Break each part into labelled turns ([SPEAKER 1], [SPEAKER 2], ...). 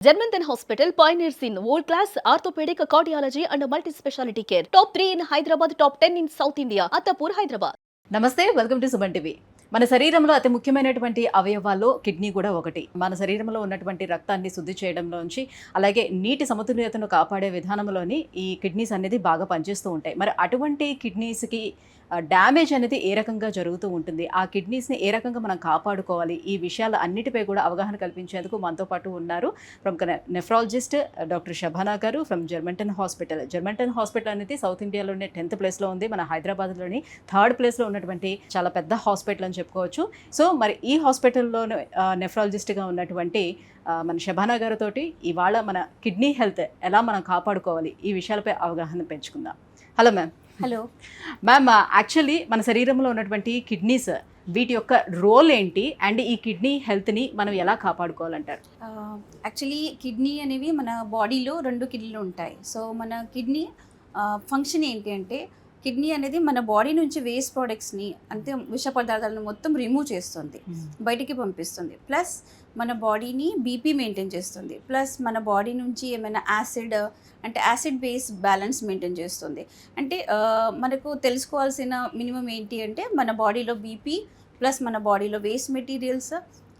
[SPEAKER 1] Janmanthan Hospital pioneers in world-class orthopedic, cardiology and multi-specialty care. Top 3 in Hyderabad, top 10 in South India. Attapur, Hyderabad.
[SPEAKER 2] నమస్తే, welcome to Suman TV. మన శరీరంలో అతి ముఖ్యమైనటువంటి అవయవాల్లో kidney కూడా ఒకటి. మన శరీరంలో ఉన్నటువంటి రక్తాన్ని శుద్ధి చేయడంలోంచి అలాగే నీటి సమతుల్యతను కాపాడే విధానంలోని ఈ కిడ్నీస్ అనేది బాగా పనిచేస్తూ ఉంటాయి. మరి అటువంటి కిడ్నీస్కి డ్యామేజ్ అనేది ఏ రకంగా జరుగుతూ ఉంటుంది, ఆ కిడ్నీస్ని ఏ రకంగా మనం కాపాడుకోవాలి, ఈ విషయాలు అన్నిటిపై కూడా అవగాహన కల్పించేందుకు మనతో పాటు ఉన్నారు ప్రముఖ నెఫ్రాలజిస్ట్ డాక్టర్ షబానా గారు ఫ్రమ్ జర్మంటన్ హాస్పిటల్. జర్మంటన్ హాస్పిటల్ అనేది సౌత్ ఇండియాలోనే 10th ప్లేస్లో ఉంది. మన హైదరాబాద్లోని 3rd ప్లేస్లో ఉన్నటువంటి చాలా పెద్ద హాస్పిటల్ అని చెప్పుకోవచ్చు. సో మరి ఈ హాస్పిటల్లో నెఫ్రాలజిస్ట్గా ఉన్నటువంటి మన షబానా గారితో ఇవాళ మన కిడ్నీ హెల్త్ ఎలా మనం కాపాడుకోవాలి ఈ విషయాలపై అవగాహన పెంచుకుందాం. Hello ma'am.
[SPEAKER 3] Hello
[SPEAKER 2] ma'am, actually మన శరీరంలో ఉన్నటువంటి కిడ్నీస్ వీటి యొక్క రోల్ ఏంటి అండ్ ఈ కిడ్నీ హెల్త్ని మనం ఎలా కాపాడుకోవాలంటారు?
[SPEAKER 3] యాక్చువల్లీ కిడ్నీ అనేవి మన బాడీలో 2 కిడ్నీలు ఉంటాయి. సో మన కిడ్నీ ఫంక్షన్ ఏంటి అంటే, కిడ్నీ అనేది మన బాడీ నుంచి వేస్ట్ ప్రోడక్ట్స్ని అంటే విష పదార్థాలను మొత్తం రిమూవ్ చేస్తుంది, బయటికి పంపిస్తుంది. ప్లస్ మన బాడీని బీపీ మెయింటైన్ చేస్తుంది. ప్లస్ మన బాడీ నుంచి ఏమైనా యాసిడ్ బేస్ బ్యాలెన్స్ మెయింటైన్ చేస్తుంది. అంటే మనకు తెలుసుకోవాల్సిన మినిమం ఏంటి అంటే, మన బాడీలో బీపీ ప్లస్ మన బాడీలో వేస్ట్ మెటీరియల్స్,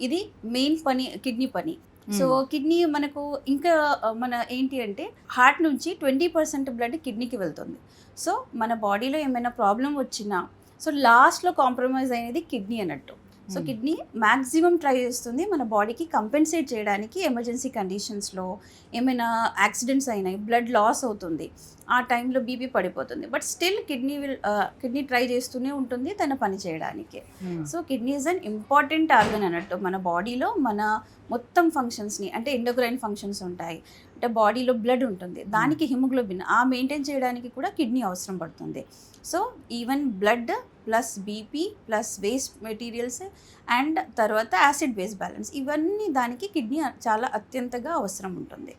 [SPEAKER 3] ఇది మెయిన్ పని కిడ్నీ పని. సో కిడ్నీ మనకు ఇంకా మన ఏంటి అంటే, హార్ట్ నుంచి 20% బ్లడ్ కిడ్నీకి వెళ్తుంది. సో మన బాడీలో ఏమైనా ప్రాబ్లం వచ్చినా సో లాస్ట్లో కాంప్రమైజ్ అయ్యేది కిడ్నీ అన్నట్టు. సో కిడ్నీ మ్యాక్సిమం ట్రై చేస్తుంది మన బాడీకి కంపెన్సేట్ చేయడానికి. ఎమర్జెన్సీ కండిషన్స్లో ఏమైనా యాక్సిడెంట్స్ అయినాయి, బ్లడ్ లాస్ అవుతుంది, ఆ టైంలో బీపీ పడిపోతుంది, బట్ స్టిల్ కిడ్నీ ట్రై చేస్తూనే ఉంటుంది తన పని చేయడానికి. So kidney is an important organ అన్నట్టు మన బాడీలో. మన మొత్తం ఫంక్షన్స్ని అంటే ఎండోక్రైన్ ఫంక్షన్స్ ఉంటాయి, అంటే బాడీలో బ్లడ్ ఉంటుంది, దానికి హిమోగ్లోబిన్ ఆ మెయింటైన్ చేయడానికి కూడా కిడ్నీ అవసరం పడుతుంది. So even blood plus BP plus waste materials and తర్వాత యాసిడ్ బేస్ బ్యాలెన్స్, ఇవన్నీ దానికి కిడ్నీ చాలా అత్యంతగా అవసరం ఉంటుంది.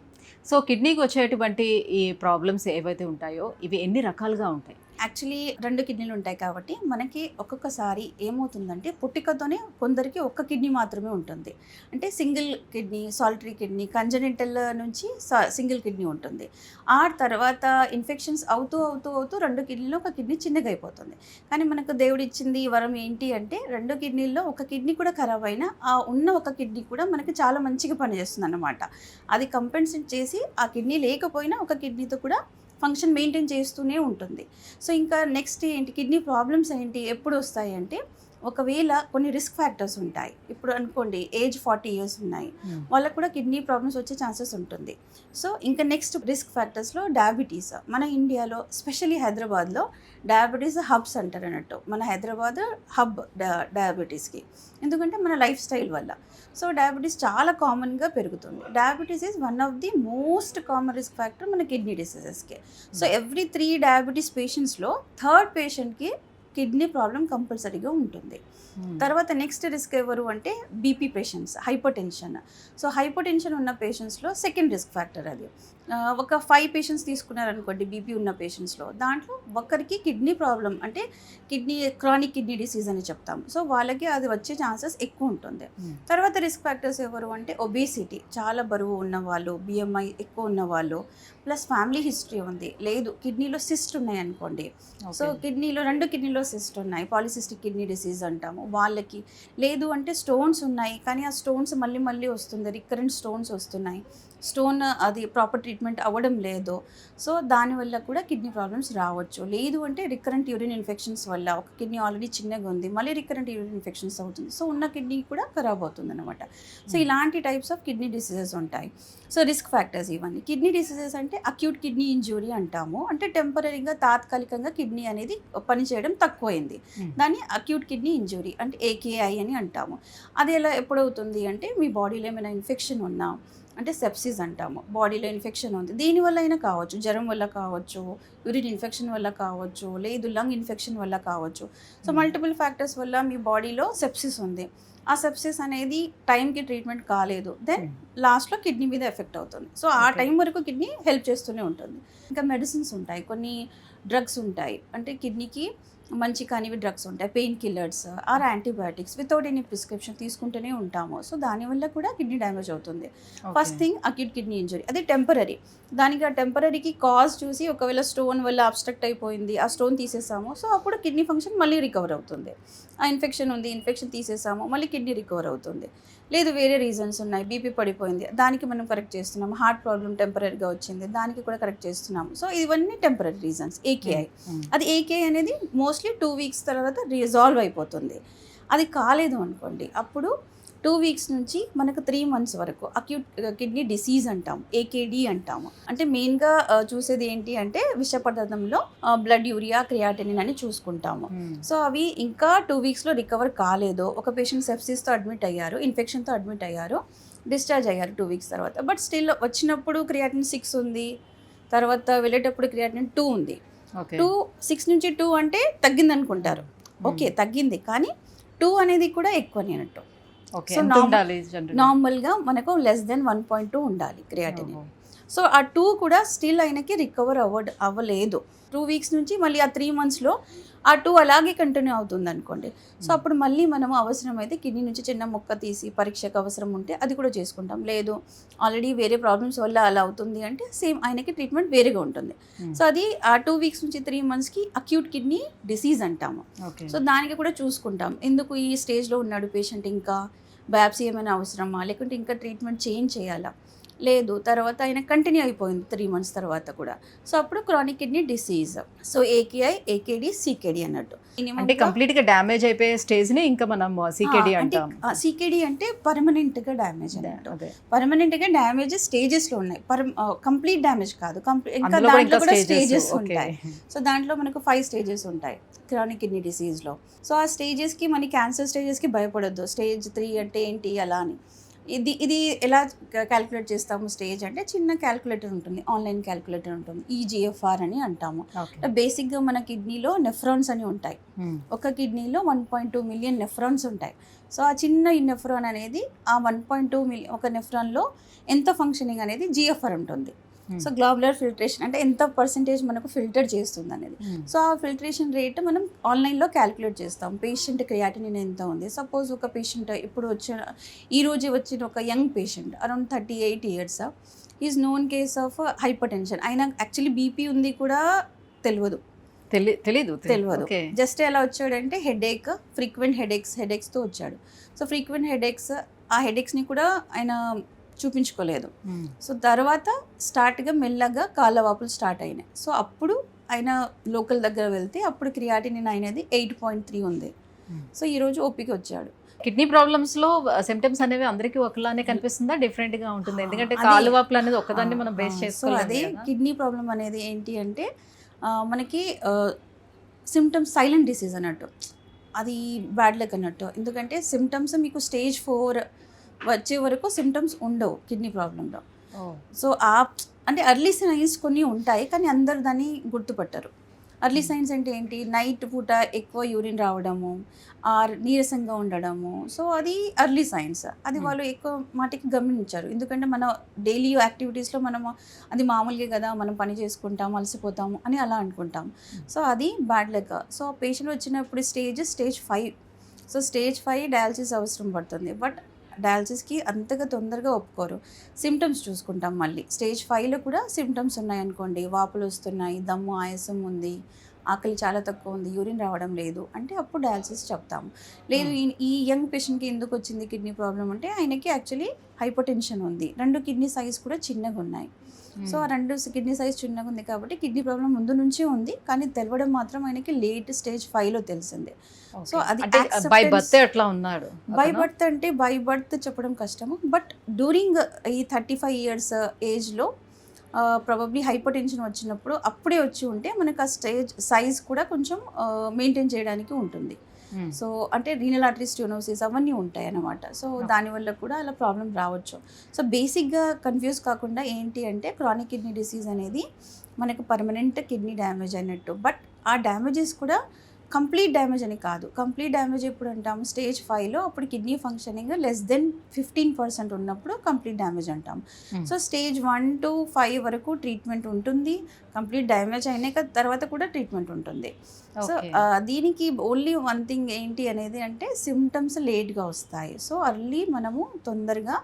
[SPEAKER 2] సో కిడ్నీకి వచ్చేటువంటి ఈ ప్రాబ్లమ్స్ ఏవైతే ఉంటాయో ఇవి ఎన్ని రకాలుగా ఉంటాయి?
[SPEAKER 3] యాక్చువల్లీ 2 కిడ్నీలు ఉంటాయి కాబట్టి మనకి ఒక్కొక్కసారి ఏమవుతుందంటే, పుట్టికతోనే కొందరికి ఒక్క కిడ్నీ మాత్రమే ఉంటుంది. అంటే సింగిల్ కిడ్నీ, సాలిటరీ కిడ్నీ, కంజనెంటల్ నుంచి సింగిల్ కిడ్నీ ఉంటుంది. ఆ తర్వాత ఇన్ఫెక్షన్స్ అవుతూ 2 కిడ్నీలో ఒక కిడ్నీ చిన్నగా అయిపోతుంది. కానీ మనకు దేవుడు ఇచ్చింది వరం ఏంటి అంటే, 2 కిడ్నీల్లో ఒక కిడ్నీ కూడా ఖరాబ్ అయినా ఆ ఉన్న ఒక కిడ్నీ కూడా మనకి చాలా మంచిగా పనిచేస్తుంది అన్నమాట. అది కంపెన్సేట్ చేసి ఆ కిడ్నీ లేకపోయినా ఒక కిడ్నీతో కూడా ఫంక్షన్ మెయింటైన్ చేస్తూనే ఉంటుంది. సో ఇంకా నెక్స్ట్ ఏంటి, కిడ్నీ ప్రాబ్లమ్స్ ఏంటి ఎప్పుడు వస్తాయి అంటే, ఒకవేళ కొన్ని రిస్క్ ఫ్యాక్టర్స్ ఉంటాయి. ఇప్పుడు అనుకోండి ఏజ్ 40 years ఉన్నాయి, వాళ్ళకు కూడా కిడ్నీ ప్రాబ్లమ్స్ వచ్చే ఛాన్సెస్ ఉంటుంది. సో ఇంకా నెక్స్ట్ రిస్క్ ఫ్యాక్టర్స్లో డయాబెటీస్. మన ఇండియాలో స్పెషల్లీ హైదరాబాద్లో డయాబెటీస్ హబ్స్ అంటారు అన్నట్టు. మన హైదరాబాద్ హబ్ డయాబెటీస్కి, ఎందుకంటే మన లైఫ్ స్టైల్ వల్ల. సో డయాబెటీస్ చాలా కామన్గా పెరుగుతుంది. Diabetes is one of the most common risk factor మన కిడ్నీ డిసీజెస్కి. సో ఎవ్రీ 3 డయాబెటీస్ పేషెంట్స్లో 3rd పేషెంట్కి కిడ్నీ ప్రాబ్లం కంపల్సరీగా ఉంటుంది. తర్వాత నెక్స్ట్ రిస్క్ ఎవరు అంటే BP patients, hyper tension. So hyper tension ఉన్న పేషెంట్స్లో సెకండ్ రిస్క్ ఫ్యాక్టర్ అది. ఒక 5 పేషెంట్స్ తీసుకున్నారనుకోండి బీపీ ఉన్న పేషెంట్స్లో, దాంట్లో ఒకరికి కిడ్నీ ప్రాబ్లం అంటే క్రానిక్ కిడ్నీ డిసీజ్ అని చెప్తాము. సో వాళ్ళకి అది వచ్చే ఛాన్సెస్ ఎక్కువ ఉంటుంది. తర్వాత రిస్క్ ఫ్యాక్టర్స్ ఎవరు అంటే ఒబేసిటీ, చాలా బరువు ఉన్నవాళ్ళు, బిఎంఐ ఎక్కువ ఉన్నవాళ్ళు, ప్లస్ ఫ్యామిలీ హిస్టరీ ఉంది, లేదు కిడ్నీలో సిస్ట్ ఉన్నాయి అనుకోండి. సో 2 కిడ్నీలో సిస్ట్ ఉన్నాయి, పాలిసిస్టిక్ కిడ్నీ డిసీజ్ అంటాము వాళ్ళకి. లేదు అంటే స్టోన్స్ ఉన్నాయి, కానీ ఆ స్టోన్స్ మళ్ళీ వస్తుంది, రికరెంట్ స్టోన్స్ వస్తున్నాయి, స్టోన్ అది ప్రాపర్ ట్రీట్మెంట్ అవ్వడం లేదు. సో దానివల్ల కూడా కిడ్నీ ప్రాబ్లమ్స్ రావచ్చు. లేదు అంటే రికరెంట్ యూరిన్ ఇన్ఫెక్షన్స్ వల్ల, ఒక కిడ్నీ ఆల్రెడీ చిన్నగా ఉంది, మళ్ళీ రికరెంట్ యూరిన్ ఇన్ఫెక్షన్స్ అవుతుంది, సో ఉన్న కిడ్నీ కూడా ఖరాబ్ అవుతుంది అనమాట. సో ఇలాంటి టైప్స్ ఆఫ్ కిడ్నీ డిసీజెస్ ఉంటాయి. సో రిస్క్ ఫ్యాక్టర్స్ ఇవన్నీ. కిడ్నీ డిసీజెస్ అంటే అక్యూట్ కిడ్నీ ఇంజురీ అంటాము. అంటే టెంపరీగా తాత్కాలికంగా కిడ్నీ అనేది పనిచేయడం తక్కువైంది, దాన్ని అక్యూట్ కిడ్నీ ఇంజురీ అంటే AKI అని అంటాము. అది ఎలా ఎప్పుడవుతుంది అంటే, మీ బాడీలో ఏమైనా ఇన్ఫెక్షన్ ఉన్నా, అంటే సెప్సిస్ అంటాము, బాడీలో ఇన్ఫెక్షన్ ఉంది, దీనివల్ల అయినా కావచ్చు, జ్వరం వల్ల కావచ్చు, యూరిన్ ఇన్ఫెక్షన్ వల్ల కావచ్చు, లేదు లంగ్ ఇన్ఫెక్షన్ వల్ల కావచ్చు. సో మల్టిపుల్ ఫ్యాక్టర్స్ వల్ల మీ బాడీలో సెప్సిస్ ఉంది. ఆ సెప్సిస్ అనేది టైంకి ట్రీట్మెంట్ కాలేదు, దెన్ లాస్ట్లో కిడ్నీ మీద ఎఫెక్ట్ అవుతుంది. సో ఆ
[SPEAKER 2] Okay.
[SPEAKER 3] టైం వరకు కిడ్నీ హెల్ప్ చేస్తూనే ఉంటుంది. ఇంకా మెడిసిన్స్ ఉంటాయి, కొన్ని డ్రగ్స్ ఉంటాయి, అంటే కిడ్నీకి మంచి కానివి డ్రగ్స్ ఉంటాయి, pain killers or antibiotics without any prescription తీసుకుంటూనే ఉంటాము. సో దానివల్ల కూడా కిడ్నీ డ్యామేజ్ అవుతుంది. First thing acute kidney injury, అది టెంపరీ. దానికి ఆ టెంపరీకి కాజ్ చూసి ఒకవేళ స్టోన్ వల్ల అబ్స్ట్రక్ట్ అయిపోయింది, ఆ స్టోన్ తీసేసాము, సో అప్పుడు కిడ్నీ ఫంక్షన్ మళ్ళీ రికవర్ అవుతుంది. ఆ ఇన్ఫెక్షన్ ఉంది, ఇన్ఫెక్షన్ తీసేసాము, మళ్ళీ కిడ్నీ రికవర్ అవుతుంది. లేదు వేరే రీజన్స్ ఉన్నాయి, బీపీ పడిపోయింది, దానికి మనం కరెక్ట్ చేస్తున్నాము. హార్ట్ ప్రాబ్లం టెంపరీగా వచ్చింది, దానికి కూడా కరెక్ట్ చేస్తున్నాము. సో ఇవన్నీ టెంపరీ రీజన్స్. ఏకేఐ, అది ఏకేఐ అనేది మోస్ట్లీ 2 వీక్స్ తర్వాత రిజాల్వ్ అయిపోతుంది. అది కాలేదు అనుకోండి, అప్పుడు 2 వీక్స్ నుంచి మనకు 3 మంత్స్ వరకు అక్యూట్ కిడ్నీ డిసీజ్ అంటాము, ఏకేడి అంటాము. అంటే మెయిన్గా చూసేది ఏంటి అంటే విష పదార్థంలో బ్లడ్ యూరియా క్రియాటినిన్ అని చూసుకుంటాము. సో అవి ఇంకా 2 వీక్స్లో రికవర్ కాలేదు. ఒక పేషెంట్ సెప్సిస్తో అడ్మిట్ అయ్యారు, ఇన్ఫెక్షన్తో అడ్మిట్ అయ్యారు, డిశ్చార్జ్ అయ్యారు 2 వీక్స్ తర్వాత. బట్ స్టిల్ వచ్చినప్పుడు క్రియాటినిన్ 6 ఉంది, తర్వాత వెళ్ళేటప్పుడు క్రియాటినిన్ 2 ఉంది. 6 నుంచి 2 అంటే తగ్గింది అనుకుంటారు, ఓకే తగ్గింది, కానీ 2 అనేది కూడా ఎక్కువని అన్నట్టు. సో నార్మల్గా మనకు లెస్ దెన్ 1.2 ఉండాలి క్రియాటినిన్. సో ఆ 2 కూడా స్టిల్ ఆయనకి రికవర్ అవ్వలేదు. 2 వీక్స్ నుంచి మళ్ళీ ఆ 3 మంత్స్లో ఆ 2 అలాగే కంటిన్యూ అవుతుంది అనుకోండి. సో అప్పుడు మళ్ళీ మనము అవసరమైతే కిడ్నీ నుంచి చిన్న ముక్క తీసి పరీక్షకు అవసరం ఉంటే అది కూడా చేసుకుంటాం. లేదు ఆల్రెడీ వేరే ప్రాబ్లమ్స్ వల్ల అలా అవుతుంది అంటే సేమ్ ఆయనకి ట్రీట్మెంట్ వేరేగా ఉంటుంది. సో అది ఆ 2 వీక్స్ నుంచి 3 మంత్స్కి అక్యూట్ కిడ్నీ డిసీజ్ అంటాము. సో దానికి కూడా చూసుకుంటాం, ఎందుకు ఈ స్టేజ్లో ఉన్నాడు పేషెంట్, ఇంకా బయాప్సీ ఏమైనా అవసరమా, లేకుంటే ఇంకా ట్రీట్మెంట్ చేంజ్ చేయాలా, లేదు తర్వాత ఆయన కంటిన్యూ అయిపోయింది 3 మంత్స్ తర్వాత కూడా. సో అప్పుడు chronic kidney disease. So AKI, AKD, CKD అన్నట్టు.
[SPEAKER 2] అంటే కంప్లీట్ గా డ్యామేజ్ అయిపోయే స్టేజ్ ని ఇంకా మనం సికేడి అంటాం.
[SPEAKER 3] సికేడి అంటే పర్మనెంట్ గా డ్యామేజ్ అన్నట్టు. పర్మనెంట్ గా డ్యామేజ్ స్టేజెస్ లో ఉన్నాయి, కంప్లీట్ డ్యామేజ్ కాదు, ఇంకా దాంట్లో కూడా స్టేజెస్ ఉంటాయి. సో దాంట్లో మనకు 5 స్టేజెస్ ఉంటాయి క్రానిక్ కిడ్నీ డిసీజ్లో. సో ఆ స్టేజెస్కి మన క్యాన్సర్ స్టేజెస్కి భయపడొద్దు, స్టేజ్ 3 అంటే ఏంటి అలా అని. ఇది ఎలా క్యాలిక్యులేట్ చేస్తాము స్టేజ్ అంటే, చిన్న క్యాలిక్యులేటర్ ఉంటుంది, ఆన్లైన్ క్యాలిక్యులేటర్ ఉంటుంది, ఈజిఎఫ్ఆర్ అని అంటాము. బేసిక్గా మన కిడ్నీలో నెఫ్రాన్స్ అని ఉంటాయి, ఒక కిడ్నీలో 1.2 మిలియన్ నెఫ్రాన్స్ ఉంటాయి. సో ఆ చిన్న ఈ నెఫ్రాన్ అనేది ఆ 1.2 మిలియన్ ఒక నెఫ్రాన్లో ఎంత ఫంక్షనింగ్ అనేది జిఎఫ్ఆర్ ఉంటుంది. సో గ్లోబులర్ ఫిల్టరేషన్ అంటే ఎంత పర్సెంటేజ్ మనకు ఫిల్టర్ చేస్తుంది అనేది. సో ఆ ఫిల్టరేషన్ రేట్ మనం ఆన్లైన్లో క్యాలిక్యులేట్ చేస్తాం. పేషెంట్ క్రియాటినిన్ ఎంత ఉంది, సపోజ్ ఒక పేషెంట్ ఇప్పుడు ఈరోజు వచ్చిన ఒక young patient around 38 years, is known case of hyper tension. ఆయన యాక్చువల్లీ బీపీ ఉంది కూడా తెలియదు, జస్ట్ ఎలా వచ్చాడంటే హెడేక్, ఫ్రీక్వెంట్ హెడేక్స్తో వచ్చాడు. సో ఫ్రీక్వెంట్ హెడేక్స్, ఆ హెడేక్స్ని కూడా ఆయన చూపించుకోలేదు. సో తర్వాత స్టార్ట్గా మెల్లగా కాళ్ళ వాపులు స్టార్ట్ అయినాయి. సో అప్పుడు ఆయన లోకల్ దగ్గర వెళ్తే అప్పుడు క్రియాటినిన్ అనేది 8.3 ఉంది. సో ఈరోజు ఓపీకి వచ్చాడు.
[SPEAKER 2] కిడ్నీ ప్రాబ్లమ్స్ లో సిమ్టమ్స్ అనేవి అందరికీ ఒకలానే కనిపిస్తుందా, డిఫరెంట్ గా ఉంటుంది? ఎందుకంటే కాలు వాపులు అనేది ఒకదాన్ని మనం బేస్ చేసుకోవాలి.
[SPEAKER 3] అదే కిడ్నీ ప్రాబ్లం అనేది ఏంటి అంటే మనకి సిమ్టమ్స్ సైలెంట్ డిసీజ్ అన్నట్టు, అది బ్యాడ్ లక్ అన్నట్టు. ఎందుకంటే సిమ్టమ్స్ మీకు స్టేజ్ 4 వచ్చే వరకు సిమ్టమ్స్ ఉండవు కిడ్నీ ప్రాబ్లంలో. సో అంటే అర్లీ సైన్స్ కొన్ని ఉంటాయి, కానీ అందరు దాన్ని గుర్తుపట్టరు. అర్లీ సైన్స్ అంటే ఏంటి, నైట్ పూట ఎక్కువ యూరిన్ రావడము, ఆర్ నీరసంగా ఉండడము. సో అది అర్లీ సైన్స్, అది వాళ్ళు ఎక్కువ మాటికి గమనించారు. ఎందుకంటే మన డైలీ యాక్టివిటీస్లో మనము అది మామూలుగా కదా, మనం పని చేసుకుంటాం, అలసిపోతాము అని అలా అనుకుంటాం. సో అది బ్యాడ్ లక్. సో పేషెంట్ వచ్చినప్పుడు స్టేజ్ 5. సో స్టేజ్ 5 డయాలసిస్ అవసరం పడుతుంది. బట్ డయాలసిస్కి అంతగా తొందరగా ఒప్పుకోరు. సిమ్టమ్స్ చూసుకుంటాం మళ్ళీ. స్టేజ్ 5లో కూడా సిమ్టమ్స్ ఉన్నాయనుకోండి, వాపులు వస్తున్నాయి, దమ్ము ఆయాసం ఉంది, ఆకలి చాలా తక్కువ ఉంది, యూరిన్ రావడం లేదు అంటే అప్పుడు డయాలసిస్ చెప్తాము. లేదు ఈ యంగ్ పేషెంట్కి ఎందుకు వచ్చింది కిడ్నీ ప్రాబ్లం అంటే, ఆయనకి యాక్చువల్లీ హైపర్ టెన్షన్ ఉంది, 2 కిడ్నీ సైజ్ కూడా చిన్నగా ఉన్నాయి. సో ఆ 2 కిడ్నీ సైజ్ చిన్నగా ఉంది కాబట్టి కిడ్నీ ప్రాబ్లం ముందు నుంచే ఉంది, కానీ తెలవడం మాత్రం ఆయనకి లేట్ స్టేజ్ 5లో తెలిసింది. సో అది
[SPEAKER 2] బై బర్త్ అట్లా ఉన్నాడు.
[SPEAKER 3] బై బర్త్ అంటే బై బర్త్ చెప్పడం కష్టము, బట్ డ్యూరింగ్ ఈ 35 years ఏజ్లో ప్రాబబ్లీ హైపర్ టెన్షన్ వచ్చినప్పుడు అప్పుడే వచ్చి ఉంటే మనకు ఆ స్టేజ్ సైజ్ కూడా కొంచెం మెయింటైన్ చేయడానికి ఉంటుంది. సో అంటే రీనల్ ఆర్టరీ స్టెనోసిస్ అవన్నీ ఉంటాయి అన్నమాట. సో దానివల్ల కూడా అలా ప్రాబ్లం రావచ్చు. సో బేసిక్గా కన్ఫ్యూజ్ కాకుండా ఏంటి అంటే, క్రానిక్ కిడ్నీ డిసీజ్ అనేది మనకు పర్మనెంట్ కిడ్నీ డ్యామేజ్ అయినట్టు. బట్ ఆ డ్యామేజెస్ కూడా కంప్లీట్ డ్యామేజ్ అని కాదు. కంప్లీట్ డ్యామేజ్ ఎప్పుడు అంటాము, స్టేజ్ 5లో అప్పుడు కిడ్నీ ఫంక్షనింగ్ లెస్ దెన్ 15% ఉన్నప్పుడు కంప్లీట్ డ్యామేజ్ అంటాం. సో స్టేజ్ 1 to 5 వరకు ట్రీట్మెంట్ ఉంటుంది. కంప్లీట్ డ్యామేజ్ అయినాక తర్వాత కూడా ట్రీట్మెంట్ ఉంటుంది. సో దీనికి ఓన్లీ వన్ థింగ్ ఏంటి అనేది అంటే సిమ్టమ్స్ లేట్గా వస్తాయి. సో అర్లీ మనము తొందరగా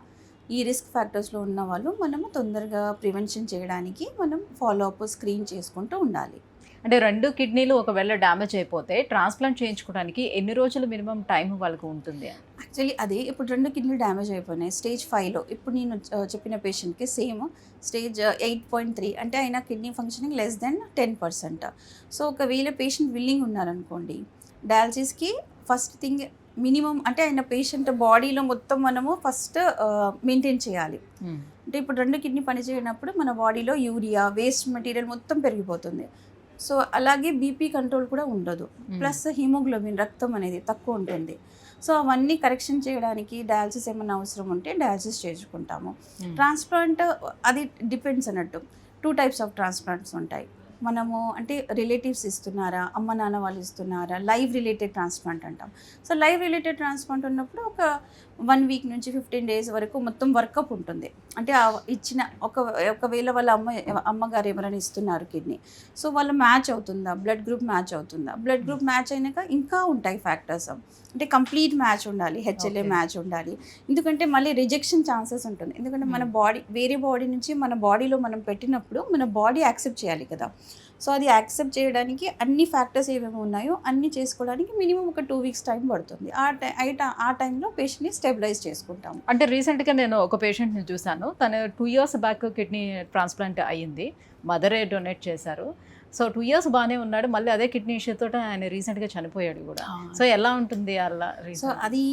[SPEAKER 3] ఈ రిస్క్ ఫ్యాక్టర్స్లో ఉన్న వాళ్ళు మనము తొందరగా ప్రివెన్షన్ చేయడానికి మనం ఫాలో అప్ స్క్రీన్ చేసుకుంటూ ఉండాలి.
[SPEAKER 2] అంటే 2 కిడ్నీలు ఒకవేళ డ్యామేజ్ అయిపోతే ట్రాన్స్ప్లాంట్ చేయించుకోవడానికి ఎన్ని రోజులు మినిమం టైం వాళ్ళకు ఉంటుంది?
[SPEAKER 3] యాక్చువల్లీ అదే ఇప్పుడు 2 కిడ్నీలు డ్యామేజ్ అయిపోయినాయి స్టేజ్ 5లో. ఇప్పుడు నేను చెప్పిన పేషెంట్కి సేమ్ స్టేజ్ 8.3 అంటే ఆయన kidney functioning less than 10%. So ఒకవేళ పేషెంట్ విల్లింగ్ ఉన్నారనుకోండి, డయాలసిస్కి ఫస్ట్ థింగ్ మినిమం అంటే ఆయన పేషెంట్ బాడీలో మొత్తం మనము ఫస్ట్ మెయింటైన్ చేయాలి. అంటే ఇప్పుడు 2 కిడ్నీ పనిచేయనప్పుడు మన బాడీలో యూరియా వేస్ట్ మెటీరియల్ మొత్తం పెరిగిపోతుంది. సో అలాగే బీపీ కంట్రోల్ కూడా ఉండదు, ప్లస్ హిమోగ్లోబిన్ రక్తం అనేది తక్కువ ఉంటుంది. సో అవన్నీ కరెక్షన్ చేయడానికి డయాలసిస్ ఏమైనా అవసరం ఉంటే డయాలసిస్ చేసుకుంటాము. ట్రాన్స్ప్లాంట్ అది డిపెండ్స్ అన్నట్టు. 2 types ఆఫ్ ట్రాన్స్ప్లాంట్స్ ఉంటాయి. మనము అంటే రిలేటివ్స్ ఇస్తున్నారా, అమ్మ నాన్న వాళ్ళు ఇస్తున్నారా, లైవ్ రిలేటెడ్ ట్రాన్స్ప్లాంట్ అంటాం. సో లైవ్ రిలేటెడ్ ట్రాన్స్ప్లాంట్ ఉన్నప్పుడు ఒక 1 week నుంచి 15 days వరకు మొత్తం వర్కప్ ఉంటుంది. అంటే ఇచ్చిన ఒకవేళ వాళ్ళ అమ్మగారు ఎవరైనా ఇస్తున్నారు కిడ్నీ, సో వాళ్ళ మ్యాచ్ అవుతుందా, బ్లడ్ గ్రూప్ మ్యాచ్ అవుతుందా, బ్లడ్ గ్రూప్ మ్యాచ్ అయినాక ఇంకా ఉంటాయి ఫ్యాక్టర్స్. అంటే కంప్లీట్ మ్యాచ్ ఉండాలి, హెచ్ఎల్ఏ మ్యాచ్ ఉండాలి. ఎందుకంటే మళ్ళీ రిజెక్షన్ ఛాన్సెస్ ఉంటుంది. ఎందుకంటే మన బాడీ వేరే బాడీ నుంచి మన బాడీలో మనం పెట్టినప్పుడు మన బాడీ యాక్సెప్ట్ చేయాలి కదా. సో అది యాక్సెప్ట్ చేయడానికి అన్ని ఫ్యాక్టర్స్ ఏమేమి ఉన్నాయో అన్నీ చేసుకోవడానికి మినిమం ఒక 2 weeks టైం పడుతుంది. ఆ టైంలో పేషెంట్ని స్టెబిలైజ్ చేసుకుంటాము.
[SPEAKER 2] అంటే రీసెంట్గా నేను ఒక పేషెంట్ని చూశాను, తను 2 years బ్యాక్ కిడ్నీ ట్రాన్స్ప్లాంట్ అయ్యింది, మదరే డొనేట్ చేశారు. సో 2 years బాగానే ఉన్నాడు, మళ్ళీ అదే కిడ్నీ ఇష్యూతో ఆయన రీసెంట్గా చనిపోయాడు కూడా. సో ఎలా ఉంటుంది అలా?
[SPEAKER 3] సో అది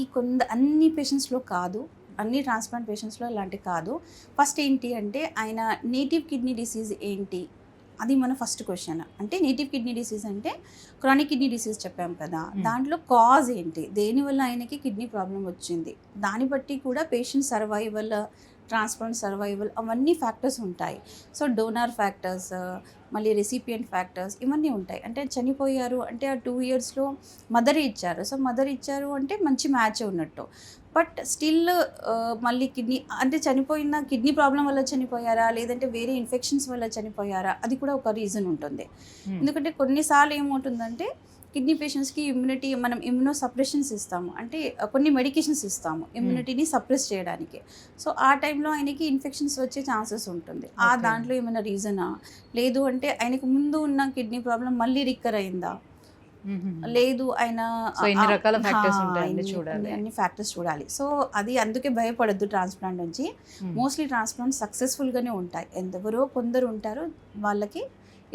[SPEAKER 3] అన్ని పేషెంట్స్లో కాదు, అన్ని ట్రాన్స్ప్లాంట్ పేషెంట్స్లో అలాంటి కాదు. ఫస్ట్ ఏంటి అంటే ఆయన నేటివ్ కిడ్నీ డిసీజ్ ఏంటి, అది మన ఫస్ట్ క్వశ్చన్. అంటే నేటివ్ కిడ్నీ డిసీజ్ అంటే క్రానిక్ కిడ్నీ డిసీజ్ చెప్పాం కదా, దాంట్లో కాజ్ ఏంటి, దేనివల్ల ఆయనకి కిడ్నీ ప్రాబ్లం వచ్చింది, దాన్ని బట్టి కూడా పేషెంట్ సర్వైవల్, ట్రాన్స్ప్లాంట్ సర్వైవల్ అవన్నీ ఫ్యాక్టర్స్ ఉంటాయి. సో డోనార్ ఫ్యాక్టర్స్, మళ్ళీ రెసిపియంట్ ఫ్యాక్టర్స్ ఇవన్నీ ఉంటాయి. అంటే చనిపోయారు అంటే ఆ 2 yearsలో మదర్ ఇచ్చారు, సో మదర్ ఇచ్చారు అంటే మంచి మ్యాచ్ ఉన్నట్టు. బట్ స్టిల్ మళ్ళీ కిడ్నీ అంటే చనిపోయిన కిడ్నీ ప్రాబ్లం వల్ల చనిపోయారా, లేదంటే వేరే ఇన్ఫెక్షన్స్ వల్ల చనిపోయారా, అది కూడా ఒక రీజన్ ఉంటుంది. ఎందుకంటే కొన్నిసార్లు ఏమవుతుందంటే కిడ్నీ పేషెంట్స్కి ఇమ్యూనిటీ, మనం ఇమ్యూనో సప్రెషన్స్ ఇస్తాము, అంటే కొన్ని మెడికేషన్స్ ఇస్తాము ఇమ్యూనిటీని సప్రెస్ చేయడానికి. సో ఆ టైంలో ఆయనకి ఇన్ఫెక్షన్స్ వచ్చే ఛాన్సెస్ ఉంటుంది. ఆ దాంట్లో ఏమైనా రీజనా, లేదు అంటే ఆయనకు ముందు ఉన్న కిడ్నీ ప్రాబ్లం మళ్ళీ రికర్ అయిందా, లేదు ఆయన
[SPEAKER 2] ఎన్ని రకాల ఫ్యాక్టర్స్ ఉంటాయని చూడాలి,
[SPEAKER 3] అన్ని ఫ్యాక్టర్స్ చూడాలి. సో అది అందుకే భయపడద్దు ట్రాన్స్ప్లాంట్ నుంచి. మోస్ట్లీ ట్రాన్స్ప్లాంట్ సక్సెస్ఫుల్గానే ఉంటాయి. ఎంతవరో కొందరు ఉంటారు వాళ్ళకి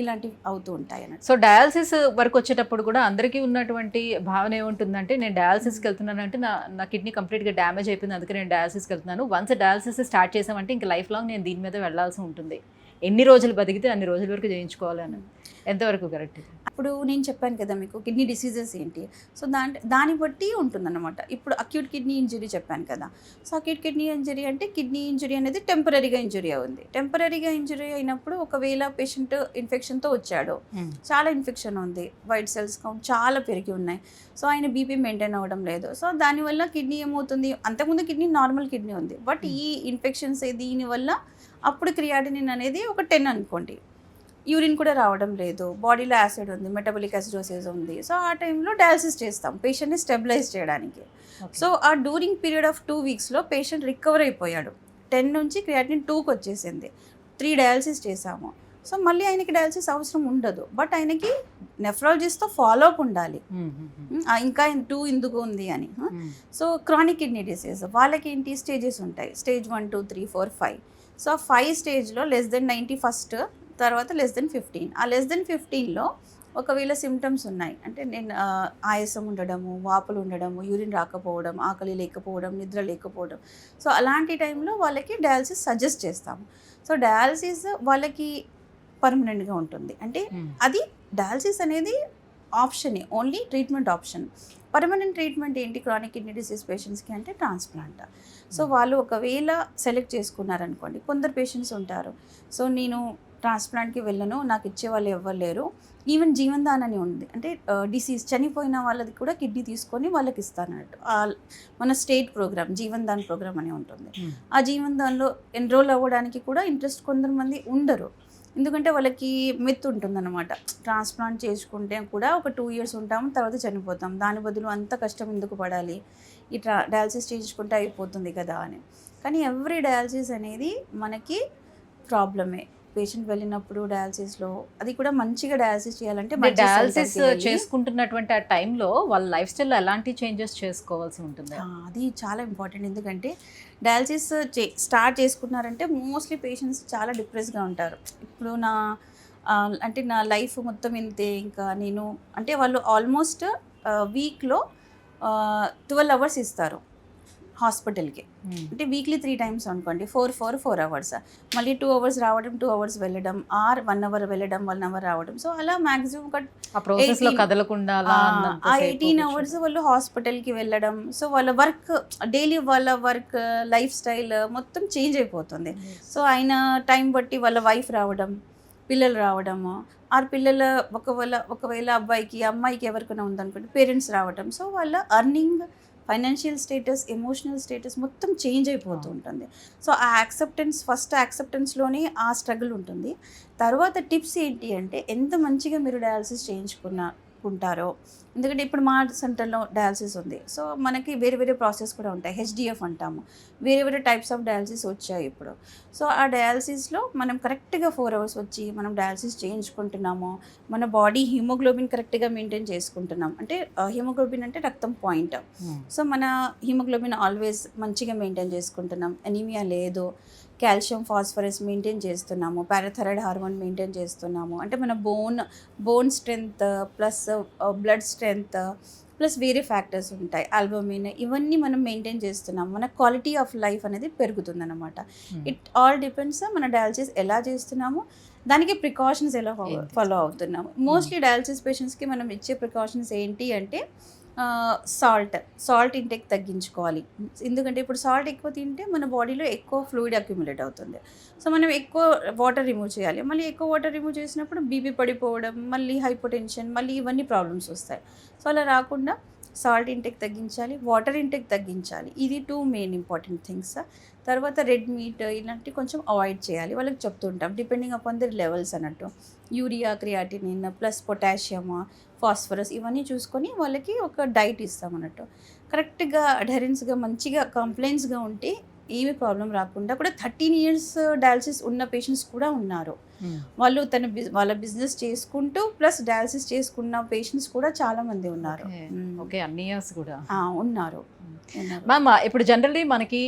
[SPEAKER 3] ఇలాంటివి అవుతూ ఉంటాయి అన్నట్టు.
[SPEAKER 2] సో డయాలసిస్ వరకు వచ్చేటప్పుడు కూడా అందరికీ ఉన్నటువంటి భావన ఏముంటుందంటే, నేను డయాలసిస్కి వెళ్తున్నాను అంటే నా కిడ్నీ కంప్లీట్గా డ్యామేజ్ అయిపోయింది, అందుకే నేను డయాలసిస్కి వెళ్తున్నాను. వన్స్ డయాలసిస్ స్టార్ట్ చేసామంటే ఇంక లైఫ్ లాంగ్ నేను దీని మీద వెళ్లాల్సి ఉంటుంది, ఎన్ని రోజులు బతికితే అన్ని రోజుల వరకు చేయించుకోవాలని. ఎంతవరకు కరెక్ట్?
[SPEAKER 3] ఇప్పుడు నేను చెప్పాను కదా మీకు కిడ్నీ డిసీజెస్ ఏంటి, సో దాన్ని బట్టి ఉంటుందన్నమాట. ఇప్పుడు అక్యూట్ కిడ్నీ ఇంజరీ చెప్పాను కదా, సో అక్యూట్ కిడ్నీ ఇంజరీ అంటే కిడ్నీ ఇంజరీ అనేది టెంపరీగా ఇంజరీ ఉంది. టెంపరీగా ఇంజరీ అయినప్పుడు ఒకవేళ పేషెంట్ ఇన్ఫెక్షన్తో వచ్చాడు, చాలా ఇన్ఫెక్షన్ ఉంది, వైట్ సెల్స్ కౌంట్ చాలా పెరిగి ఉన్నాయి, సో ఆయన బీపీ మెయింటైన్ అవ్వడం లేదు. సో దానివల్ల కిడ్నీ ఏమవుతుంది, అంతకుముందు కిడ్నీ నార్మల్ కిడ్నీ ఉంది, బట్ ఈ ఇన్ఫెక్షన్స్ దీనివల్ల అప్పుడు క్రియాటినిన్ అనేది ఒక 10 అనుకోండి, యూరిన్ కూడా రావడం లేదు, బాడీలో యాసిడ్ ఉంది, మెటబాలిక్ అసిడోసిస్ ఉంది. సో ఆ టైంలో డయాలసిస్ చేస్తాం పేషెంట్ని స్టెబిలైజ్ చేయడానికి. సో ఆ డ్యూరింగ్ పీరియడ్ ఆఫ్ 2 weeksలో పేషెంట్ రికవర్ అయిపోయాడు, 10 నుంచి క్రియాటినిన్ 2కి వచ్చేసింది, 3 డయాలసిస్ చేసాము. సో మళ్ళీ ఆయనకి డయాలసిస్ అవసరం ఉండదు, బట్ ఆయనకి నెఫ్రాలజిస్ట్తో ఫాలో అప్ ఉండాలి, ఇంకా 2 ఎందుకు ఉంది అని. సో క్రానిక్ కిడ్నీ డిసీజ్ వాళ్ళకి ఏంటి స్టేజెస్ ఉంటాయి, స్టేజ్ 1, 2, 3, 4, 5. సో 5 స్టేజ్లో లెస్ దెన్ 90 ఫస్ట్, తర్వాత లెస్ దెన్ 15. ఆ లెస్ దెన్ 15లో ఒకవేళ సిమ్టమ్స్ ఉన్నాయి అంటే నేను ఆయాసం ఉండడము, వాపులు ఉండడము, యూరిన్ రాకపోవడం, ఆకలి లేకపోవడం, నిద్ర లేకపోవడం, సో అలాంటి టైంలో వాళ్ళకి డయాలసిస్ సజెస్ట్ చేస్తాము. సో డయాలసిస్ వాళ్ళకి పర్మనెంట్గా ఉంటుంది. అంటే అది డయాలసిస్ అనేది ఆప్షనే, only treatment option. Permanent treatment ఏంటి క్రానిక్ కిడ్నీ డిసీజ్ పేషెంట్స్కి అంటే ట్రాన్స్ప్లాంట్. సో వాళ్ళు ఒకవేళ సెలెక్ట్ చేసుకున్నారనుకోండి, కొందరు పేషెంట్స్ ఉంటారు, సో నేను ట్రాన్స్ప్లాంట్కి వెళ్ళను, నాకు ఇచ్చే వాళ్ళు ఎవ్వరు లేరు, ఈవెన్ జీవన్దాన్ అని ఉంది, అంటే డిసీజ్ చనిపోయిన వాళ్ళది కూడా కిడ్నీ తీసుకొని వాళ్ళకి ఇస్తానన్నట్టు. మన స్టేట్ ప్రోగ్రామ్ జీవన్దాన్ ప్రోగ్రామ్ అని ఉంటుంది. ఆ జీవన్దాన్లో ఎన్రోల్ అవ్వడానికి కూడా ఇంట్రెస్ట్ కొంతమంది ఉండరు, ఎందుకంటే వాళ్ళకి మిత్ ఉంటుందన్నమాట, ట్రాన్స్ప్లాంట్ చేసుకుంటే కూడా ఒక 2 years ఉంటాం, తర్వాత చనిపోతాం, దాని బదులు అంత కష్టం ఎందుకు పడాలి, ఈ డయాలసిస్ చేయించుకుంటే అయిపోతుంది కదా అని. కానీ ఎవ్రీ డయాలసిస్ అనేది మనకి ప్రాబ్లమే. పేషెంట్ వెళ్ళినప్పుడు డయాలసిస్లో అది కూడా మంచిగా డయాలసిస్ చేయాలంటే
[SPEAKER 2] డయాలసిస్ చేసుకుంటున్నటువంటి ఆ టైంలో వాళ్ళ లైఫ్ స్టైల్లో ఎలాంటి చేంజెస్ చేసుకోవాల్సి ఉంటుంది?
[SPEAKER 3] అది చాలా ఇంపార్టెంట్, ఎందుకంటే డయాలసిస్ స్టార్ట్ చేసుకున్నారంటే మోస్ట్లీ పేషెంట్స్ చాలా డిప్రెస్గా ఉంటారు. ఇప్పుడు అంటే నా లైఫ్ మొత్తం ఇంతే, ఇంకా నేను అంటే వాళ్ళు ఆల్మోస్ట్ వీక్లో 12 hours ఇస్తారు హాస్పిటల్కి, అంటే వీక్లీ 3 times అనుకోండి, 4 hours, మళ్ళీ 2 hours రావడం, 2 hours వెళ్ళడం, ఆర్ 1 hour వెళ్ళడం, 1 hour రావడం. సో అలా మ్యాక్సిమం ఒక 18 hours వాళ్ళు హాస్పిటల్కి వెళ్ళడం. సో వాళ్ళ వర్క్, డైలీ వాళ్ళ వర్క్ లైఫ్ స్టైల్ మొత్తం చేంజ్ అయిపోతుంది. సో ఆయన టైం బట్టి వాళ్ళ వైఫ్ రావడం, పిల్లలు రావడము, ఆర్ పిల్లల ఒకవేళ అబ్బాయికి అమ్మాయికి ఎవరికైనా ఉందనుకోండి పేరెంట్స్ రావడం. సో వాళ్ళ earning, financial status, emotional status మొత్తం చేంజ్ అయిపోతూ ఉంటుంది. సో ఆ ఫస్ట్ యాక్సెప్టెన్స్లోనే ఆ స్ట్రగుల్ ఉంటుంది. తర్వాత టిప్స్ ఏంటి అంటే, ఎంత మంచిగా మీరు డయాలసిస్ చేయించుకుంటారో, ఎందుకంటే ఇప్పుడు మా సెంటర్లో డయాలసిస్ ఉంది, సో మనకి వేరే వేరే ప్రాసెస్ కూడా ఉంటాయి, హెచ్డిఎఫ్ అంటాము, వేరే వేరే టైప్స్ ఆఫ్ డయాలసిస్ వచ్చాయి ఇప్పుడు. సో ఆ డయాలసిస్లో మనం కరెక్ట్గా 4 hours వచ్చి మనం డయాలసిస్ చేయించుకుంటున్నాము, మన బాడీ హిమోగ్లోబిన్ కరెక్ట్గా మెయింటైన్ చేసుకుంటున్నాం, అంటే హిమోగ్లోబిన్ అంటే రక్తం పాయింట్. సో మన హిమోగ్లోబిన్ ఆల్వేస్ మంచిగా మెయింటైన్ చేసుకుంటున్నాం, ఎనీమియా లేదు, కాల్షియం, ఫాస్ఫరస్ మెయింటైన్ చేస్తున్నాము, పారాథైరాయిడ్ హార్మోన్ మెయింటైన్ చేస్తున్నాము, అంటే మన bone strength plus blood strength plus వేరే ఫ్యాక్టర్స్ ఉంటాయి, ఆల్బమిన్, ఇవన్నీ మనం మెయింటైన్ చేస్తున్నాము, మన క్వాలిటీ ఆఫ్ లైఫ్ అనేది పెరుగుతుందన్నమాట. ఇట్ ఆల్ డిపెండ్స్ మన డయాలసిస్ ఎలా చేస్తున్నాము, దానికి ప్రికాషన్స్ ఎలా ఫాలో అవుతున్నాము. మోస్ట్లీ డయాలసిస్ పేషెంట్స్కి మనం ఇచ్చే ప్రికాషన్స్ ఏంటి అంటే, సాల్ట్ ఇంటేక్ తగ్గించుకోవాలి, ఎందుకంటే ఇప్పుడు సాల్ట్ ఎక్కువ తింటే మన బాడీలో ఎక్కువ ఫ్లూయిడ్ అక్యుములేట్ అవుతుంది. సో మనం ఎక్కువ వాటర్ రిమూవ్ చేయాలి, మళ్ళీ ఎక్కువ వాటర్ రిమూవ్ చేసినప్పుడు బీపీ పడిపోవడం, మళ్ళీ హైపోటెన్షన్, మళ్ళీ ఇవన్నీ ప్రాబ్లమ్స్ వస్తాయి. సో అలా రాకుండా సాల్ట్ ఇంటేక్ తగ్గించాలి, వాటర్ ఇంటేక్ తగ్గించాలి, ఇది 2 main ఇంపార్టెంట్ థింగ్స్. తర్వాత రెడ్ మీట్ ఇలాంటివి కొంచెం అవాయిడ్ చేయాలి, వాళ్ళకి చెప్తుంటాం డిపెండింగ్ అపాన్ ది లెవెల్స్ అన్నట్టు, urea, creatinine plus potassium, phosphorus ఇవన్నీ చూసుకొని వాళ్ళకి ఒక డైట్ ఇస్తాం అన్నట్టు. కరెక్ట్గా అడహరెన్స్గా మంచిగా కంప్లైంట్స్గా ఉంటే ఏమి ప్రాబ్లం రాకుండా కూడా 13 years డయాలసిస్ ఉన్న పేషెంట్స్ కూడా ఉన్నారు. వాళ్ళు వాళ్ళ బిజినెస్ చేసుకుంటూ ప్లస్ డయాలసిస్ చేసుకున్న పేషెంట్స్ కూడా చాలా మంది ఉన్నారు.
[SPEAKER 2] ఓకే, అన్ని ఇయర్స్ కూడా
[SPEAKER 3] ఉన్నారు.
[SPEAKER 2] మ్యామ్, ఇప్పుడు జనరల్లీ మనకి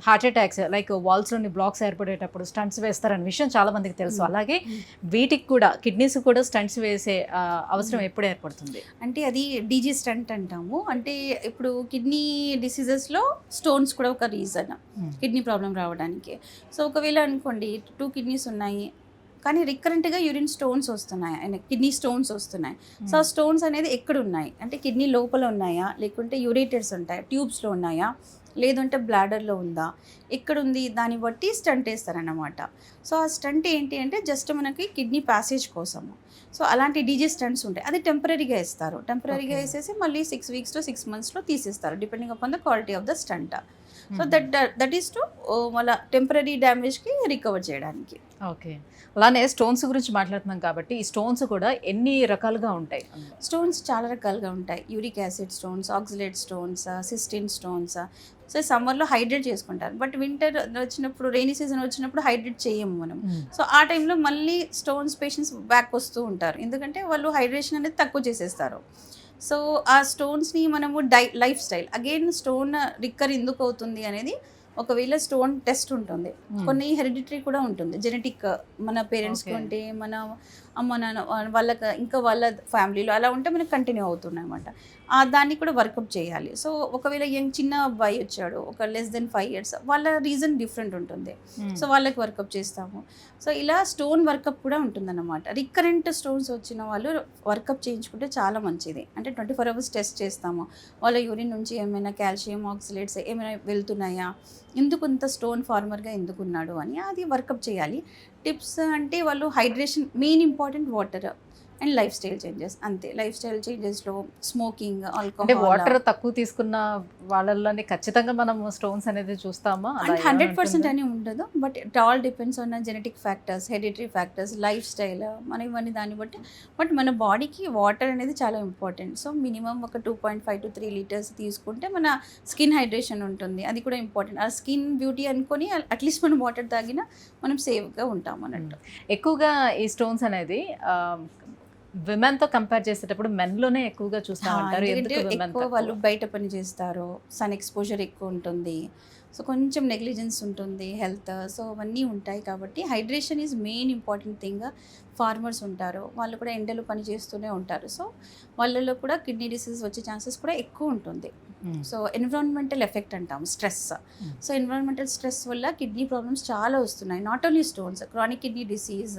[SPEAKER 2] హార్ట్ అటాక్స్ లైక్ వాల్స్లోని బ్లాక్స్ ఏర్పడేటప్పుడు స్టంట్స్ వేస్తారనే విషయం చాలా మందికి తెలుసు. అలాగే వీటికి కూడా కిడ్నీస్ కూడా స్టంట్స్ వేసే అవసరం ఎప్పుడు ఏర్పడుతుంది?
[SPEAKER 3] అంటే అది డీజీ స్టంట్ అంటాము. అంటే ఇప్పుడు కిడ్నీ డిసీజెస్లో స్టోన్స్ కూడా ఒక రీజన్ కిడ్నీ ప్రాబ్లం రావడానికి. సో ఒకవేళ అనుకోండి 2 kidneys ఉన్నాయి, కానీ రికరెంట్గా యూరిన్ స్టోన్స్ వస్తున్నాయి, కిడ్నీ స్టోన్స్ వస్తున్నాయి. సో ఆ స్టోన్స్ అనేది ఎక్కడ ఉన్నాయి అంటే కిడ్నీ లోపల ఉన్నాయా, లేకుంటే యూరేటర్స్ ఉంటాయి, ట్యూబ్స్లో ఉన్నాయా, లేదంటే బ్లాడర్లో ఉందా, ఎక్కడుంది, దాన్ని బట్టి స్టంట్ వేస్తారన్నమాట. సో ఆ స్టంట్ ఏంటి అంటే జస్ట్ మనకి కిడ్నీ ప్యాసేజ్ కోసము. సో అలాంటి డీజీ స్టంట్స్ ఉంటాయి, అది టెంపరీగా వేస్తారు, టెంపరీగా వేసేసి మళ్ళీ 6 weeks to 6 months తీసేస్తారు depending upon the quality of the stent. So that is to మళ్ళీ టెంపరీ డ్యామేజ్కి రికవర్ చేయడానికి.
[SPEAKER 2] ఓకే, అలానే స్టోన్స్ గురించి మాట్లాడుతున్నాం కాబట్టి ఈ స్టోన్స్ కూడా ఎన్ని రకాలుగా ఉంటాయి?
[SPEAKER 3] స్టోన్స్ చాలా రకాలుగా ఉంటాయి, uric acid stones, oxalate stones, cystine stones. So సమ్మర్లో హైడ్రేట్ చేసుకుంటారు, బట్ వింటర్ వచ్చినప్పుడు, రెయినీ సీజన్ వచ్చినప్పుడు హైడ్రేట్ చేయము మనం. సో ఆ టైంలో మళ్ళీ స్టోన్స్ పేషెంట్స్ బ్యాక్ వస్తూ ఉంటారు, ఎందుకంటే వాళ్ళు హైడ్రేషన్ అనేది తక్కువ చేసేస్తారు. సో ఆ స్టోన్స్ని మనము లైఫ్ స్టైల్ అగైన్ స్టోన్ రిక్కర్ ఎందుకు అవుతుంది అనేది ఒకవేళ స్టోన్ టెస్ట్ ఉంటుంది, కొన్ని హెరిడిటరీ కూడా ఉంటుంది, జెనెటిక్ మన పేరెంట్స్కి
[SPEAKER 2] Okay.
[SPEAKER 3] ఉంటే మన అమ్మ నాన్న వాళ్ళకి ఇంకా వాళ్ళ ఫ్యామిలీలో అలా ఉంటే మనకు కంటిన్యూ అవుతున్నాయి అనమాట. దాన్ని కూడా వర్కప్ చేయాలి. సో ఒకవేళ చిన్న అబ్బాయి వచ్చాడు ఒక లెస్ దెన్ 5 years, వాళ్ళ రీజన్ డిఫరెంట్ ఉంటుంది, సో వాళ్ళకి వర్కప్ చేస్తాము. సో ఇలా స్టోన్ వర్కప్ కూడా ఉంటుందన్నమాట. రికరెంట్ స్టోన్స్ వచ్చిన వాళ్ళు వర్కప్ చేయించుకుంటే చాలా మంచిది. అంటే 24 hours టెస్ట్ చేస్తాము, వాళ్ళ యూరిన్ నుంచి ఏమైనా కాల్షియం ఆక్సిలేట్స్ ఏమైనా వెళ్తున్నాయా, ఎందుకు ఇంత స్టోన్ ఫార్మర్గా ఎందుకున్నాడు అని అది వర్కప్ చేయాలి. టిప్స్ అంటే వాళ్ళు hydration main important, water and life style changes, అంతే. లైఫ్ స్టైల్ చేంజెస్లో స్మోకింగ్,
[SPEAKER 2] అంటే వాటర్
[SPEAKER 3] ఆల్కహాల్
[SPEAKER 2] తక్కువ తీసుకున్న వాళ్ళలోనే ఖచ్చితంగా మనం స్టోన్స్ అనేది చూస్తామా? అలా
[SPEAKER 3] అంటే
[SPEAKER 2] ఏమైనా
[SPEAKER 3] 100%
[SPEAKER 2] ఉంటుందా?
[SPEAKER 3] అని ఉండదు, but it all depends on genetic factors, hereditary factors, life style, మన ఇవన్నీ దాన్ని బట్టి. బట్ మన బాడీకి వాటర్ అనేది చాలా ఇంపార్టెంట్. సో మినిమం ఒక 2.5 to 3 liters తీసుకుంటే మన స్కిన్ హైడ్రేషన్ ఉంటుంది, అది కూడా ఇంపార్టెంట్. ఆ స్కిన్ బ్యూటీ అనుకొని అట్లీస్ట్ మనం వాటర్ తాగినా మనం సేఫ్గా ఉంటాం అన్నట్టు.
[SPEAKER 2] ఎక్కువగా ఈ స్టోన్స్ అనేది విమెన్ తో కంపేర్ చేసేటప్పుడు మెన్ లోనే ఎక్కువగా చూస్తా ఉంటారు.
[SPEAKER 3] ఎందుకంటే
[SPEAKER 2] ఎందుకు women
[SPEAKER 3] ఎక్కువ
[SPEAKER 2] తక్కువ?
[SPEAKER 3] వాళ్ళు బయట పని చేస్తారు, సన్ ఎక్స్పోజర్ ఎక్కువ ఉంటుంది, సో కొంచెం నెగ్లిజెన్స్ ఉంటుంది, హెల్త్, సో అవన్నీ ఉంటాయి. కాబట్టి hydration is main important thing. Farmers ఉంటారు, వాళ్ళు కూడా ఎండలో పని చేస్తూనే ఉంటారు, సో వాళ్ళలో కూడా కిడ్నీ డిసీజ్ వచ్చే ఛాన్సెస్ కూడా ఎక్కువ ఉంటుంది.
[SPEAKER 2] Hmm.
[SPEAKER 3] సో ఎన్విరాన్మెంటల్ ఎఫెక్ట్ అంటాం, స్ట్రెస్. సో ఎన్విరాన్మెంటల్ స్ట్రెస్ వల్ల కిడ్నీ ప్రాబ్లమ్స్ చాలా వస్తున్నాయి. Not only stones, chronic kidney disease,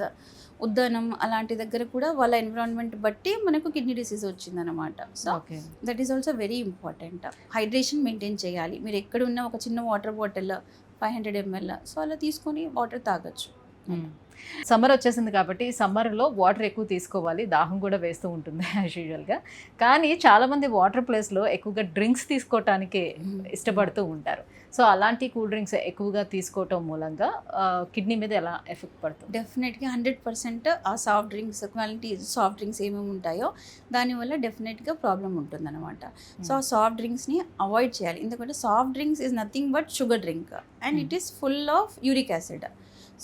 [SPEAKER 3] Uddanam అలాంటి దగ్గర కూడా వాళ్ళ ఎన్విరాన్మెంట్ బట్టి మనకు కిడ్నీ డిసీజ్ వచ్చిందనమాట. So
[SPEAKER 2] Okay.
[SPEAKER 3] That is also very important. Hydration maintain చేయాలి. మీరు ఎక్కడున్నా ఒక చిన్న వాటర్ బాటిల్ 500 ml, సో అలా తీసుకొని వాటర్ తాగొచ్చు.
[SPEAKER 2] సమ్మర్ వచ్చేసింది కాబట్టి సమ్మర్లో వాటర్ ఎక్కువ తీసుకోవాలి, దాహం కూడా వేస్తూ ఉంటుంది యాజ్ యూజువల్గా. కానీ చాలామంది వాటర్ ప్లేస్లో ఎక్కువగా డ్రింక్స్ తీసుకోవటానికి ఇష్టపడుతూ ఉంటారు. సో అలాంటి కూల్ డ్రింక్స్ ఎక్కువగా తీసుకోవటం మూలంగా కిడ్నీ మీద ఎలా ఎఫెక్ట్ పడుతుంది?
[SPEAKER 3] డెఫినెట్గా 100% ఆ soft drinks, quality soft drinks ఏమేమి ఉంటాయో దానివల్ల డెఫినెట్గా ప్రాబ్లం ఉంటుందన్నమాట. సో ఆ సాఫ్ట్ డ్రింక్స్ని అవాయిడ్ చేయాలి. ఎందుకంటే soft drinks is nothing but sugar drink and it is full of uric acid.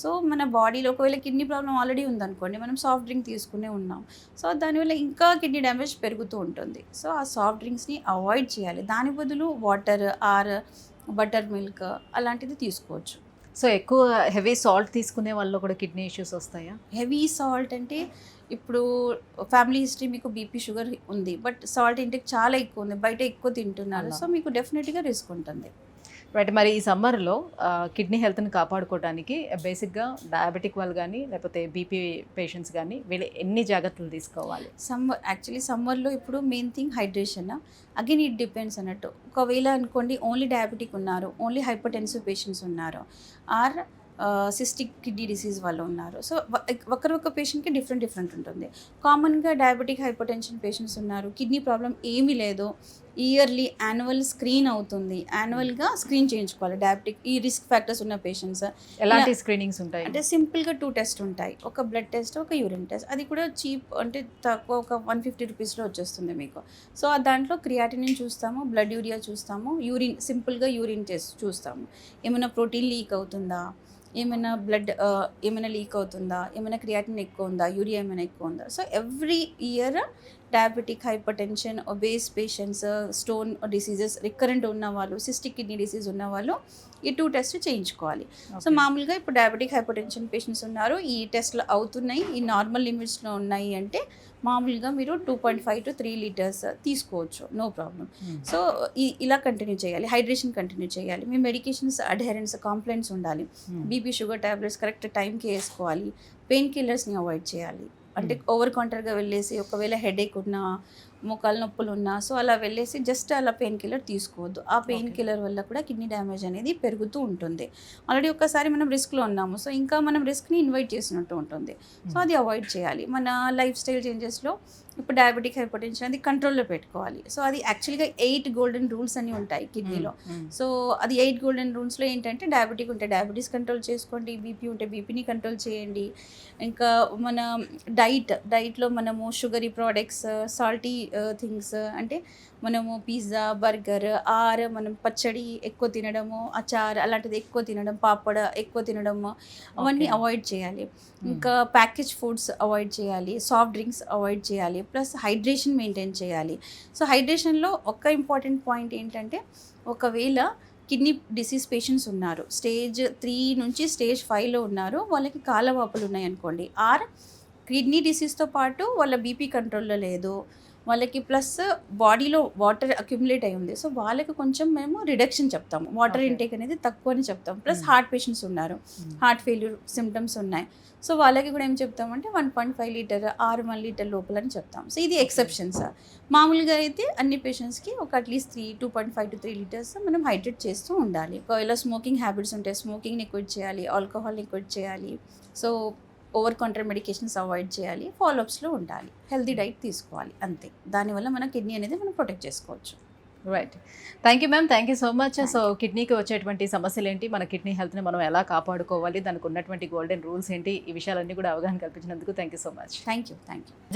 [SPEAKER 3] So మన బాడీలో ఒకవేళ కిడ్నీ ప్రాబ్లం ఆల్రెడీ ఉందనుకోండి, మనం సాఫ్ట్ డ్రింక్ తీసుకునే ఉన్నాం, సో దానివల్ల ఇంకా కిడ్నీ డ్యామేజ్ పెరుగుతూ ఉంటుంది. సో ఆ సాఫ్ట్ డ్రింక్స్ని అవాయిడ్ చేయాలి. దాని బదులు వాటర్ ఆర్ బటర్ మిల్క్ అలాంటిది తీసుకోవచ్చు.
[SPEAKER 2] సో ఎక్కువ హెవీ సాల్ట్ తీసుకునే వాళ్ళు కూడా కిడ్నీ ఇష్యూస్ వస్తాయా?
[SPEAKER 3] హెవీ సాల్ట్ అంటే ఇప్పుడు ఫ్యామిలీ హిస్టరీ, మీకు బీపీ షుగర్ ఉంది, బట్ సాల్ట్ ఇంటేక్ చాలా ఎక్కువ ఉంది, బయట ఎక్కువ తింటున్నారు,
[SPEAKER 2] అలా.
[SPEAKER 3] సో మీకు డెఫినెట్గా రిస్క్ ఉంటుంది.
[SPEAKER 2] రైట్. మరి ఈ సమ్మర్లో కిడ్నీ హెల్త్ని కాపాడుకోవడానికి బేసిక్గా డయాబెటిక్ వాళ్ళు కానీ లేకపోతే బీపీ పేషెంట్స్ కానీ వీళ్ళు ఎన్ని జాగ్రత్తలు తీసుకోవాలి?
[SPEAKER 3] యాక్చువల్లీ సమ్మర్లో ఇప్పుడు main thing hydration. Again it depends అన్నట్టు. ఒకవేళ అనుకోండి ఓన్లీ డయాబెటిక్ ఉన్నారు, ఓన్లీ హైపర్టెన్సివ్ పేషెంట్స్ ఉన్నారు, ఆర్ సిస్టిక్ కిడ్నీ డిసీజ్ వాళ్ళు ఉన్నారు. సో ఒకరొక పేషెంట్కి డిఫరెంట్ ఉంటుంది. కామన్గా డయాబెటిక్ హైపర్టెన్షన్ పేషెంట్స్ ఉన్నారు, కిడ్నీ ప్రాబ్లం ఏమీ లేదు, ఇయర్లీ యాన్యువల్ స్క్రీన్ అవుతుంది, యాన్యువల్గా స్క్రీన్ చేయించుకోవాలి డయాబెటిక్ ఈ రిస్క్ ఫ్యాక్టర్స్ ఉన్న పేషెంట్స్.
[SPEAKER 2] ఎలాంటి స్క్రీనింగ్స్ ఉంటాయి?
[SPEAKER 3] అంటే సింపుల్గా 2 టెస్ట్ ఉంటాయి, ఒక బ్లడ్ టెస్ట్, ఒక యూరిన్ టెస్ట్. అది కూడా చీప్, అంటే తక్కువ, ఒక 150 రూపీస్లో వచ్చేస్తుంది మీకు. సో దాంట్లో క్రియాటినిన్ చూస్తాము, బ్లడ్ యూరియా చూస్తాము, యూరిన్ సింపుల్గా యూరిన్ టెస్ట్ చూస్తాము, ఏమైనా ప్రోటీన్ లీక్ అవుతుందా, ఏమైనా బ్లడ్ ఏమైనా లీక్ అవుతుందా, ఏమైనా క్రియాటిన్ ఎక్కువ ఉందా, యూరియా ఏమైనా ఎక్కువ ఉందా. So every year diabetic, hypertension, obese patients, stone diseases recurrent ఉన్న వాళ్ళు, సిస్టిక్ కిడ్నీ డిసీజ్ ఉన్న వాళ్ళు ఈ 2 టెస్ట్ చేయించుకోవాలి. సో మామూలుగా ఇప్పుడు డయాబెటిక్ హైపర్టెన్షన్ పేషెంట్స్ ఉన్నారు, ఈ టెస్ట్లు అవుతున్నాయి, ఈ నార్మల్ లిమిట్స్లో ఉన్నాయి అంటే మామూలుగా మీరు 2.5 to 3 liters తీసుకోవచ్చు, నో ప్రాబ్లం. సో ఇలా కంటిన్యూ చేయాలి, హైడ్రేషన్ కంటిన్యూ చేయాలి. మీ మెడికేషన్స్ అడ్హెరెన్స్, కాంప్లైంట్స్ ఉండాలి, బీపీ షుగర్ టాబ్లెట్స్ కరెక్ట్ టైంకి వేసుకోవాలి, పెయిన్ కిల్లర్స్ని అవాయిడ్ చేయాలి. అంటే ఓవర్ కౌంటర్గా వెళ్ళేసి ఒకవేళ హెడేక్ ఉన్నా, మోకాలు నొప్పులు ఉన్నా, సో అలా వెళ్ళేసి జస్ట్ అలా పెయిన్ కిల్లర్ తీసుకోవద్దు. ఆ పెయిన్ కిల్లర్ వల్ల కూడా కిడ్నీ డ్యామేజ్ అనేది పెరుగుతూ ఉంటుంది. ఆల్రెడీ ఒక్కసారి మనం రిస్క్లో ఉన్నాము, సో ఇంకా మనం రిస్క్ని ఇన్వైట్ చేసినట్టు ఉంటుంది, సో అది అవాయిడ్ చేయాలి. మన లైఫ్ స్టైల్ చేంజెస్లో ఇప్పుడు డయాబెటిక్ హైపర్టెన్షన్ అది కంట్రోల్లో పెట్టుకోవాలి. సో అది యాక్చువల్గా 8 గోల్డెన్ రూల్స్ అని ఉంటాయి కిడ్నీలో. సో అది 8 గోల్డెన్ రూల్స్లో ఏంటంటే డయాబెటిక్ ఉంటే డయాబెటీస్ కంట్రోల్ చేసుకోండి, బీపీ ఉంటే బీపీని కంట్రోల్ చేయండి, ఇంకా మన డైట్లో మనము షుగరీ ప్రోడక్ట్స్, సాల్టీ థింగ్స్, అంటే మనము పిజ్జా, బర్గర్, మనం పచ్చడి ఎక్కువ తినడము, అచార్ అలాంటిది ఎక్కువ తినడం, పాపడ ఎక్కువ తినడము, అవన్నీ అవాయిడ్ చేయాలి. ఇంకా ప్యాకేజ్ ఫుడ్స్ అవాయిడ్ చేయాలి, సాఫ్ట్ డ్రింక్స్ అవాయిడ్ చేయాలి, ప్లస్ హైడ్రేషన్ మెయింటైన్ చేయాలి. సో హైడ్రేషన్లో ఒక ఇంపార్టెంట్ పాయింట్ ఏంటంటే ఒకవేళ కిడ్నీ డిసీజ్ పేషెంట్స్ ఉన్నారు, స్టేజ్ 3 నుంచి స్టేజ్ 5లో ఉన్నారు, వాళ్ళకి కాలవాపులు ఉన్నాయనుకోండి, ఆర్ కిడ్నీ డిసీజ్తో పాటు వాళ్ళ బీపీ కంట్రోల్లో లేదు, వాళ్ళకి ప్లస్ బాడీలో వాటర్ అక్యుములేట్ అయి ఉంది, సో వాళ్ళకి కొంచెం మేము రిడక్షన్ చెప్తాము, వాటర్
[SPEAKER 2] Okay.
[SPEAKER 3] ఇంటేక్ అనేది తక్కువ అని చెప్తాం. ప్లస్ హార్ట్ పేషెంట్స్ ఉన్నారు, హార్ట్ ఫెయిల్యూర్ సిమ్టమ్స్ ఉన్నాయి, సో వాళ్ళకి కూడా ఏం చెప్తామంటే 1.5 లీటర్ 1 లీటర్ లోపల అని చెప్తాం. సో ఇది ఎక్సెప్షన్స్. మామూలుగా అయితే అన్ని పేషెంట్స్కి ఒక అట్లీస్ట్ 2.5 to 3 లీటర్స్ మనం హైడ్రేట్ చేస్తూ ఉండాలి. ఒకవేళ స్మోకింగ్ హ్యాబిట్స్ ఉంటే స్మోకింగ్ని క్విట్ చేయాలి, ఆల్కహాల్ని క్విట్ చేయాలి, so over counter medications avoid చేయాలి, ఫాలోఅప్స్లో ఉండాలి, హెల్తీ డైట్ తీసుకోవాలి, అంతే. దానివల్ల మన కిడ్నీ అనేది మనం ప్రొటెక్ట్ చేసుకోవచ్చు.
[SPEAKER 2] Right. Thank you ma'am, thank you so much. So కిడ్నీకి వచ్చేటువంటి సమస్యలు ఏంటి, మన కిడ్నీ హెల్త్ని మనం ఎలా కాపాడుకోవాలి, దానికి ఉన్నటువంటి గోల్డెన్ రూల్స్ ఏంటి, ఈ విషయాలన్నీ కూడా అవగాహన కల్పించినందుకు thank you so much.
[SPEAKER 3] Thank you.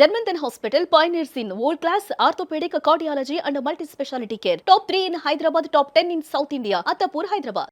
[SPEAKER 1] జర్మంతన్ hospital pioneers in world class orthopedic cardiology and multi speciality care. Top 3 in Hyderabad, top 10 in South India. Attapur, Hyderabad.